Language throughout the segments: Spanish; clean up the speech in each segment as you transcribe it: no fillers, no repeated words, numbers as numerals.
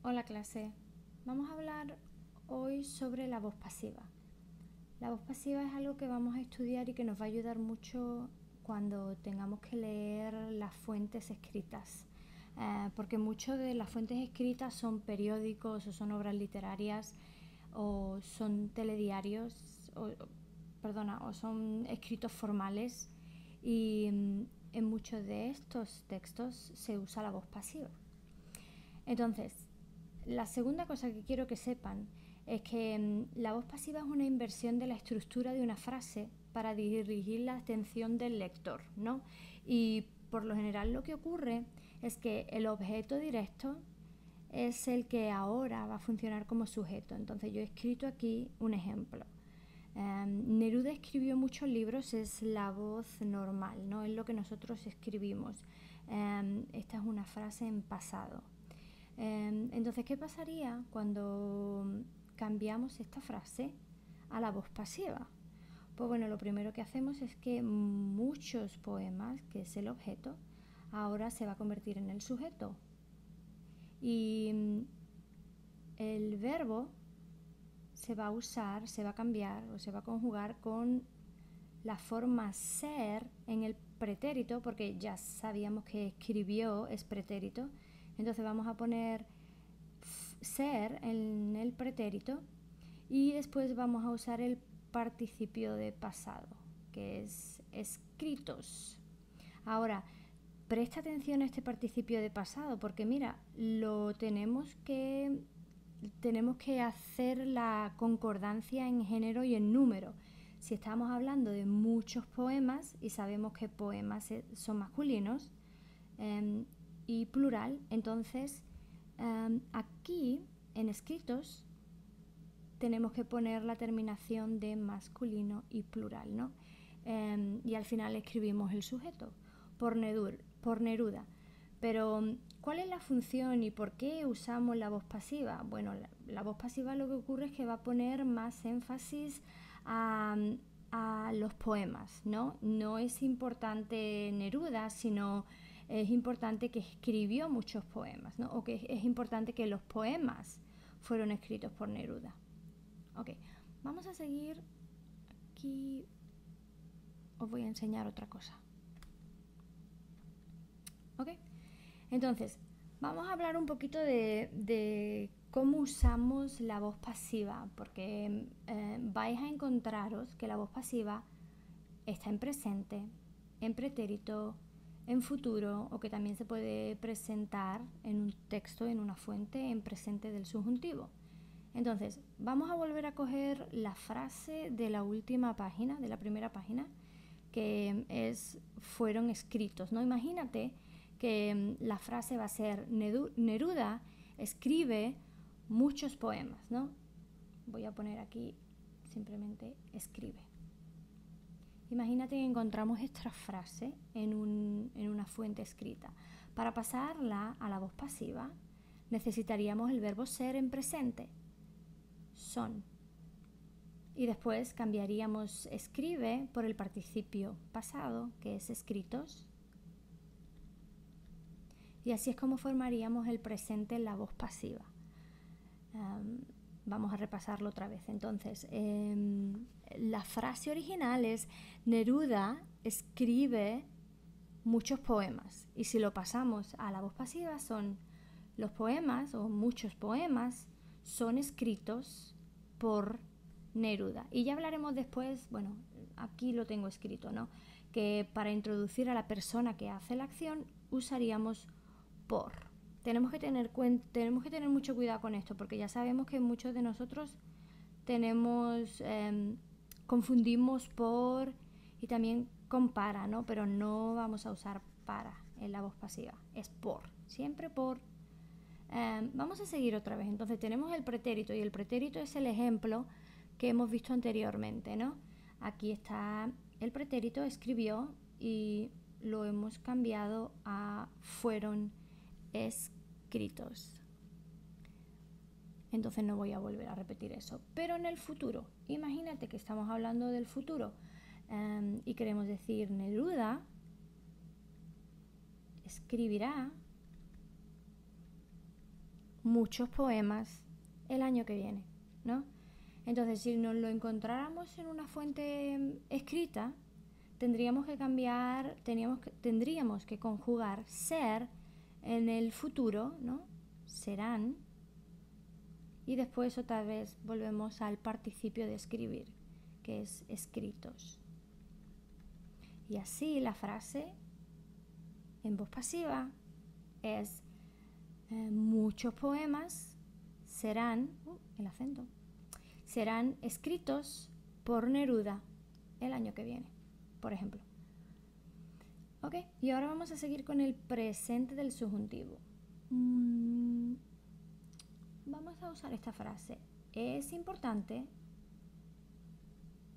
Hola clase, vamos a hablar hoy sobre la voz pasiva. La voz pasiva es algo que vamos a estudiar y que nos va a ayudar mucho cuando tengamos que leer las fuentes escritas, porque muchas de las fuentes escritas son periódicos o son obras literarias o son telediarios, o son escritos formales y en muchos de estos textos se usa la voz pasiva. Entonces, la segunda cosa que quiero que sepan es que la voz pasiva es una inversión de la estructura de una frase para dirigir la atención del lector, ¿no? Y por lo general lo que ocurre es que el objeto directo es el que ahora va a funcionar como sujeto. Entonces yo he escrito aquí un ejemplo. Neruda escribió muchos libros, es la voz normal, no es lo que nosotros escribimos. Esta es una frase en pasado. Entonces, ¿qué pasaría cuando cambiamos esta frase a la voz pasiva? Pues bueno, lo primero que hacemos es que muchos poemas, que es el objeto, ahora se va a convertir en el sujeto. Y el verbo se va a usar, se va a cambiar o se va a conjugar con la forma ser en el pretérito, porque ya sabíamos que escribió es pretérito. Entonces vamos a poner ser en el pretérito y después vamos a usar el participio de pasado, que es escritos. Ahora, presta atención a este participio de pasado porque mira, tenemos que hacer la concordancia en género y en número. Si estamos hablando de muchos poemas y sabemos que poemas son masculinos y plural, entonces aquí en escritos tenemos que poner la terminación de masculino y plural, ¿no? Y al final escribimos el sujeto por Neruda. Pero ¿cuál es la función y por qué usamos la voz pasiva? Bueno, la voz pasiva lo que ocurre es que va a poner más énfasis a los poemas, ¿no? No es importante Neruda, sino es importante que escribió muchos poemas, ¿no? O que es importante que los poemas fueron escritos por Neruda. Ok, vamos a seguir aquí. Os voy a enseñar otra cosa. Ok, entonces vamos a hablar un poquito de cómo usamos la voz pasiva, porque vais a encontraros que la voz pasiva está en presente, en pretérito, en futuro, o que también se puede presentar en un texto, en una fuente, en presente del subjuntivo. Entonces, vamos a volver a coger la frase de la última página, de la primera página, que es fueron escritos, ¿no? Imagínate que la frase va a ser Neruda escribe muchos poemas, ¿no? Voy a poner aquí simplemente escribe. Imagínate que encontramos esta frase en una fuente escrita. Para pasarla a la voz pasiva necesitaríamos el verbo ser en presente, son. Y después cambiaríamos escribe por el participio pasado, que es escritos. Y así es como formaríamos el presente en la voz pasiva. Vamos a repasarlo otra vez. Entonces, la frase original es Neruda escribe muchos poemas. Y si lo pasamos a la voz pasiva, son los poemas o muchos poemas son escritos por Neruda. Y ya hablaremos después, bueno, aquí lo tengo escrito, ¿no? Que para introducir a la persona que hace la acción usaríamos por. Tenemos que tener mucho cuidado con esto, porque ya sabemos que muchos de nosotros confundimos por y también con para, ¿no? Pero no vamos a usar para en la voz pasiva, es por, siempre por. Vamos a seguir otra vez. Entonces tenemos el pretérito y el pretérito es el ejemplo que hemos visto anteriormente, ¿no? Aquí está el pretérito, escribió y lo hemos cambiado a fueron escritos. Entonces no voy a volver a repetir eso. Pero en el futuro, imagínate que estamos hablando del futuro y queremos decir Neruda escribirá muchos poemas el año que viene, ¿no? Entonces, si nos lo encontráramos en una fuente escrita, tendríamos que conjugar ser en el futuro, ¿no? Serán. Y después otra vez volvemos al participio de escribir, que es escritos. Y así la frase en voz pasiva es muchos poemas serán, serán escritos por Neruda el año que viene, por ejemplo. Ok, y ahora vamos a seguir con el presente del subjuntivo. Vamos a usar esta frase. Es importante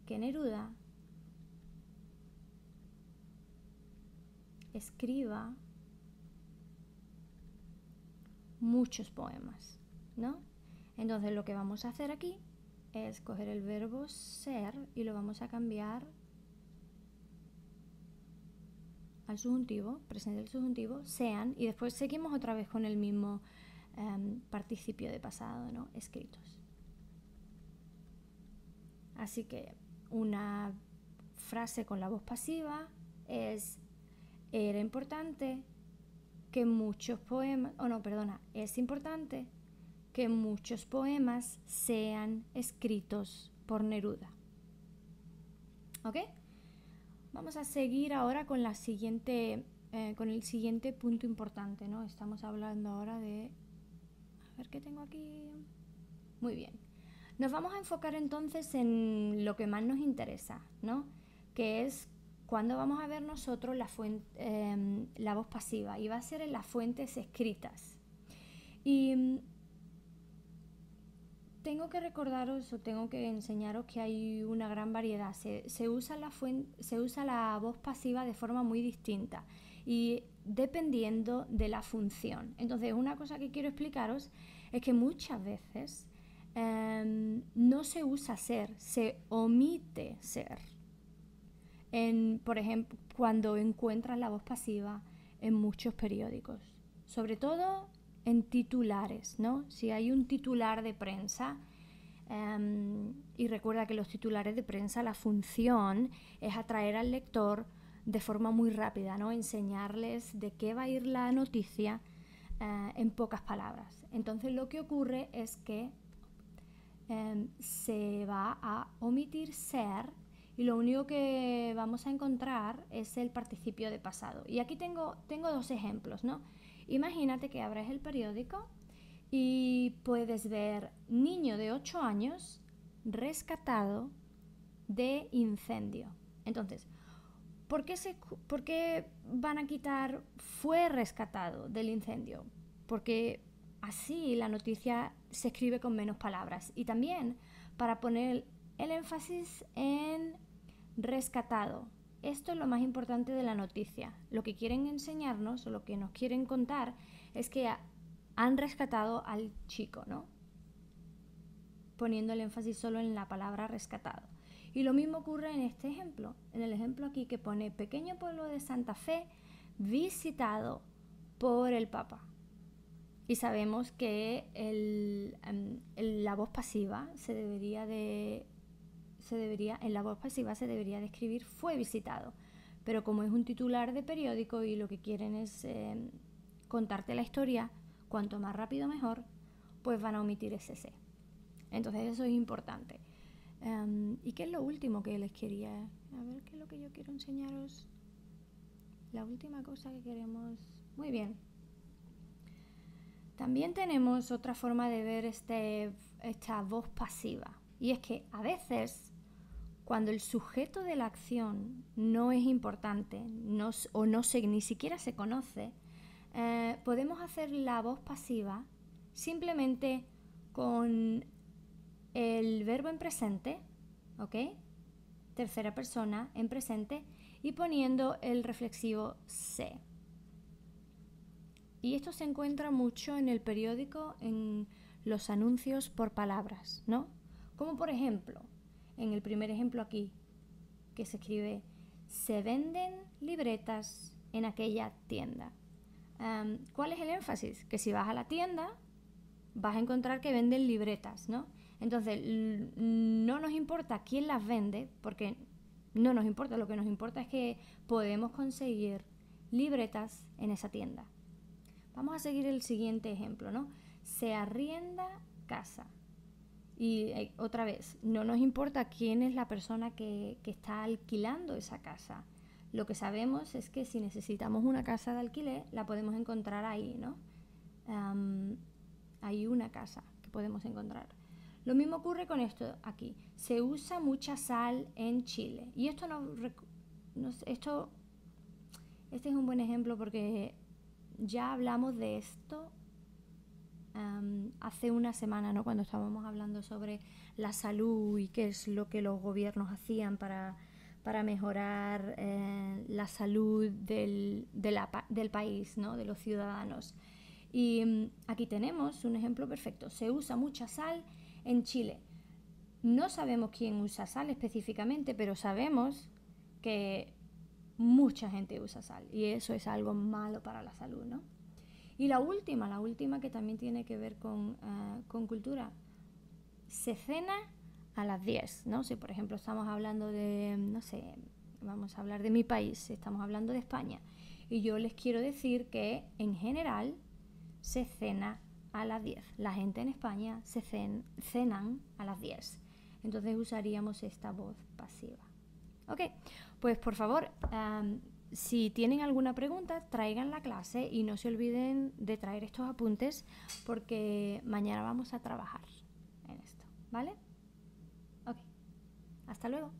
que Neruda escriba muchos poemas, ¿no? Entonces lo que vamos a hacer aquí es coger el verbo ser y lo vamos a cambiar al subjuntivo, presente del subjuntivo, sean, y después seguimos otra vez con el mismo participio de pasado, ¿no? Escritos. Así que una frase con la voz pasiva es: era importante que muchos poemas, es importante que muchos poemas sean escritos por Neruda. ¿Ok? Vamos a seguir ahora con el siguiente punto importante, ¿no? Estamos hablando ahora de... A ver qué tengo aquí. Muy bien. Nos vamos a enfocar entonces en lo que más nos interesa, ¿no? Que es cuando vamos a ver nosotros la voz pasiva, y va a ser en las fuentes escritas. Y tengo que recordaros o tengo que enseñaros que hay una gran variedad. Se usa la voz pasiva de forma muy distinta y dependiendo de la función. Entonces, una cosa que quiero explicaros es que muchas veces no se usa ser, se omite ser. Por ejemplo, cuando encuentras la voz pasiva en muchos periódicos, sobre todo en titulares, ¿no? Si hay un titular de prensa, y recuerda que los titulares de prensa, la función es atraer al lector de forma muy rápida, ¿no? Enseñarles de qué va a ir la noticia en pocas palabras. Entonces lo que ocurre es que se va a omitir ser y lo único que vamos a encontrar es el participio de pasado. Y aquí tengo dos ejemplos, ¿no? Imagínate que abres el periódico y puedes ver: niño de 8 años rescatado de incendio. Entonces, ¿por qué van a quitar fue rescatado del incendio? Porque así la noticia se escribe con menos palabras. Y también para poner el énfasis en rescatado. Esto es lo más importante de la noticia. Lo que quieren enseñarnos o lo que nos quieren contar es que han rescatado al chico, ¿no? Poniendo el énfasis solo en la palabra rescatado. Y lo mismo ocurre en este ejemplo. En el ejemplo aquí que pone: pequeño pueblo de Santa Fe visitado por el Papa. Y sabemos que la voz pasiva en la voz pasiva se debería de escribir fue visitado, pero como es un titular de periódico y lo que quieren es contarte la historia, cuanto más rápido mejor, pues van a omitir ese C. Entonces eso es importante. ¿Y qué es lo último que les quería? A ver, ¿qué es lo que yo quiero enseñaros? La última cosa que queremos... Muy bien. También tenemos otra forma de ver esta voz pasiva, y es que a veces, cuando el sujeto de la acción no es importante ni siquiera se conoce, podemos hacer la voz pasiva simplemente con el verbo en presente, ¿ok? Tercera persona en presente, y poniendo el reflexivo se. Y esto se encuentra mucho en el periódico, en los anuncios por palabras, ¿no? Como por ejemplo, en el primer ejemplo aquí, que se escribe: se venden libretas en aquella tienda. ¿Cuál es el énfasis? Que si vas a la tienda, vas a encontrar que venden libretas, ¿no? Entonces, no nos importa quién las vende, porque no nos importa, lo que nos importa es que podemos conseguir libretas en esa tienda. Vamos a seguir el siguiente ejemplo, ¿no? Se arrienda casa. Y otra vez, no nos importa quién es la persona que está alquilando esa casa. Lo que sabemos es que si necesitamos una casa de alquiler, la podemos encontrar ahí, ¿no? Hay una casa que podemos encontrar. Lo mismo ocurre con esto aquí. Se usa mucha sal en Chile. Y esto este es un buen ejemplo porque ya hablamos de esto hace una semana, ¿no? Cuando estábamos hablando sobre la salud y qué es lo que los gobiernos hacían para mejorar la salud del país, ¿no? De los ciudadanos. Y aquí tenemos un ejemplo perfecto. Se usa mucha sal en Chile. No sabemos quién usa sal específicamente, pero sabemos que mucha gente usa sal y eso es algo malo para la salud, ¿no? Y la última que también tiene que ver con cultura, se cena a las 10, ¿no? Si por ejemplo estamos hablando de, no sé, vamos a hablar de mi país, estamos hablando de España, y yo les quiero decir que en general se cena a las 10. La gente en España cenan a las 10. Entonces usaríamos esta voz pasiva. Ok, pues por favor, si tienen alguna pregunta, traigan la clase y no se olviden de traer estos apuntes porque mañana vamos a trabajar en esto, ¿vale? Ok, hasta luego.